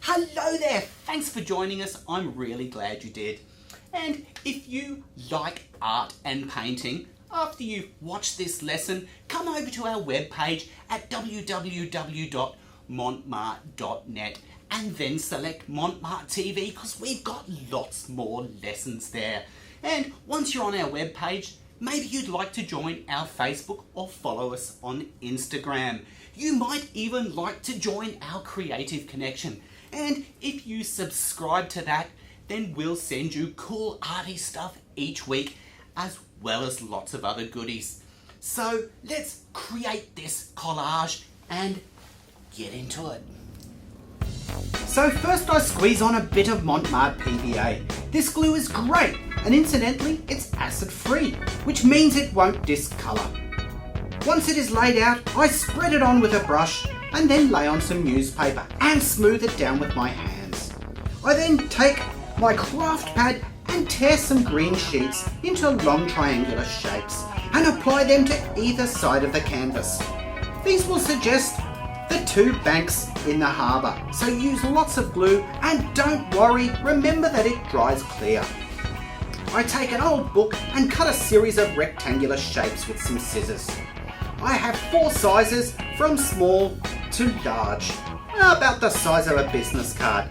Hello there, thanks for joining us. I'm really glad you did. And if you like art and painting, after you've watched this lesson, come over to our webpage at www.montmarte.net and then select Mont TV because we've got lots more lessons there. And once you're on our webpage, maybe you'd like to join our Facebook or follow us on Instagram. You might even like to join our Creative Connection. And if you subscribe to that, then we'll send you cool arty stuff each week, as well as lots of other goodies. So let's create this collage and get into it. So first I squeeze on a bit of Mont PVA. This glue is great, and incidentally it's acid free, which means it won't discolour. Once it is laid out, I spread it on with a brush and then lay on some newspaper and smooth it down with my hands. I then take my craft pad and tear some green sheets into long triangular shapes and apply them to either side of the canvas. These will suggest the two banks in the harbour, so use lots of glue and don't worry, remember that it dries clear. I take an old book and cut a series of rectangular shapes with some scissors. I have 4 sizes from small to large, about the size of a business card.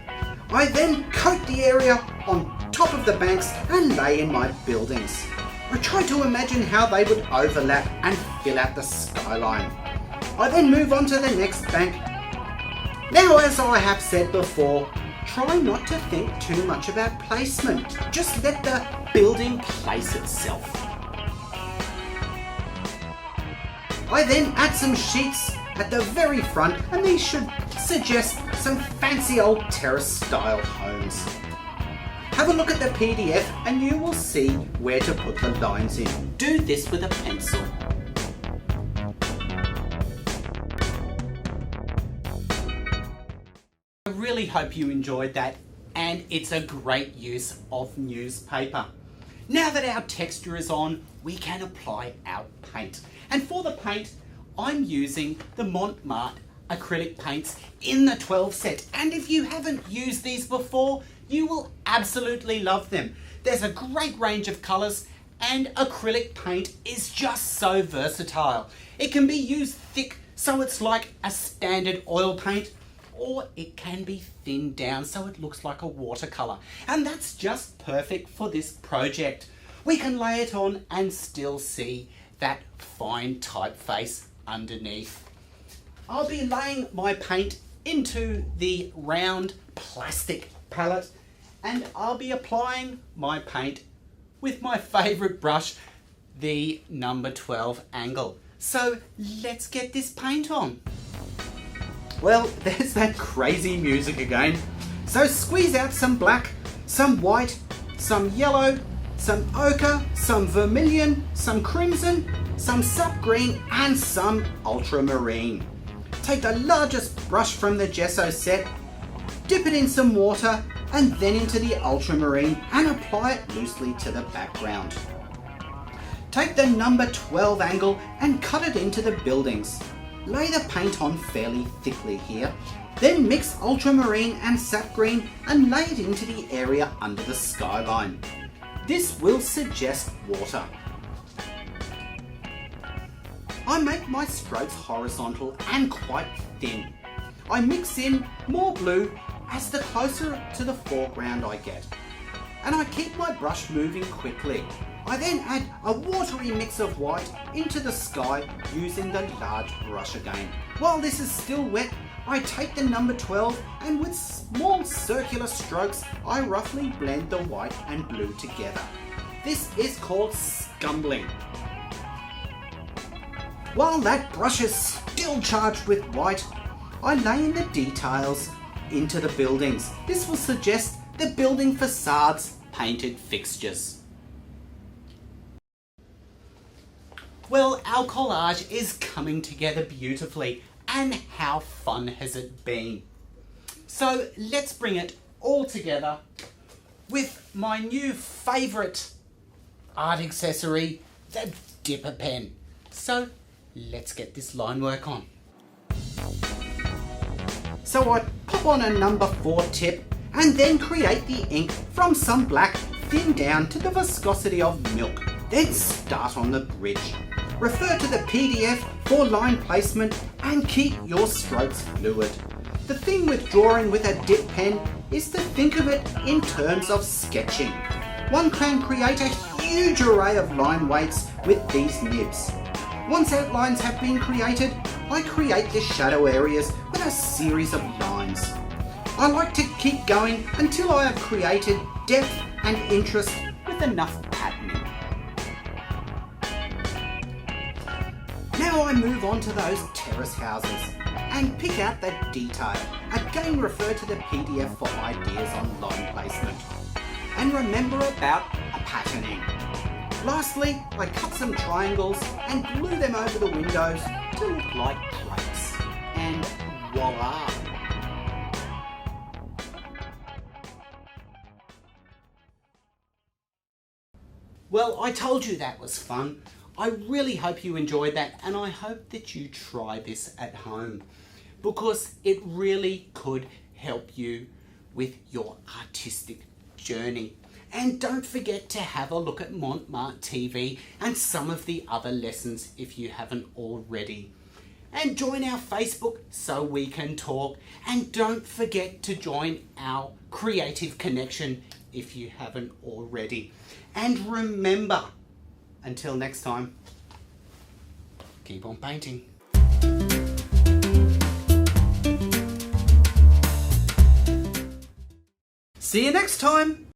I then coat the area on top of the banks and lay in my buildings. I try to imagine how they would overlap and fill out the skyline. I then move on to the next bank. Now, as I have said before, try not to think too much about placement. Just let the building place itself. I then add some sheets at the very front, and these should suggest some fancy old terrace style homes. Have a look at the PDF and you will see where to put the lines in. Do this with a pencil. I really hope you enjoyed that, and it's a great use of newspaper. Now that our texture is on, we can apply our paint. And for the paint, I'm using the Mont acrylic paints in the 12 set. And if you haven't used these before, you will absolutely love them. There's a great range of colours, and acrylic paint is just so versatile. It can be used thick, so it's like a standard oil paint, or it can be thinned down so it looks like a watercolour. And that's just perfect for this project. We can lay it on and still see that fine typeface underneath. I'll be laying my paint into the round plastic palette, and I'll be applying my paint with my favourite brush, the number 12 angle. So let's get this paint on. Well, there's that crazy music again. So squeeze out some black, some white, some yellow, some ochre, some vermilion, some crimson, some sap green and some ultramarine. Take the largest brush from the gesso set, dip it in some water and then into the ultramarine and apply it loosely to the background. Take the number 12 angle and cut it into the buildings. Lay the paint on fairly thickly here, then mix ultramarine and sap green and lay it into the area under the skyline. This will suggest water. I make my strokes horizontal and quite thin. I mix in more blue as the closer to the foreground I get. And I keep my brush moving quickly. I then add a watery mix of white into the sky using the large brush again. While this is still wet, I take the number 12 and with small circular strokes, I roughly blend the white and blue together. This is called scumbling. While that brush is still charged with white, I lay in the details into the buildings. This will suggest the building facades, painted fixtures. Well, our collage is coming together beautifully, and how fun has it been? So let's bring it all together with my new favourite art accessory, the dipper pen. So let's get this line work on. So I pop on a number 4 tip and then create the ink from some black thin down to the viscosity of milk. Then start on the bridge. Refer to the PDF for line placement and keep your strokes fluid. The thing with drawing with a dip pen is to think of it in terms of sketching. One can create a huge array of line weights with these nibs. Once outlines have been created, I create the shadow areas with a series of lines. I like to keep going until I have created depth and interest with enough patterning. Now I move on to those terrace houses and pick out the detail. Again, refer to the PDF for ideas on line placement. And remember about patterning. Lastly, I cut some triangles and glue them over the windows to look like drapes. And voila! Well, I told you that was fun. I really hope you enjoyed that, and I hope that you try this at home because it really could help you with your artistic journey. And don't forget to have a look at Mont TV and some of the other lessons if you haven't already. And join our Facebook so we can talk. And don't forget to join our Creative Connection if you haven't already. And remember, until next time, keep on painting. See you next time.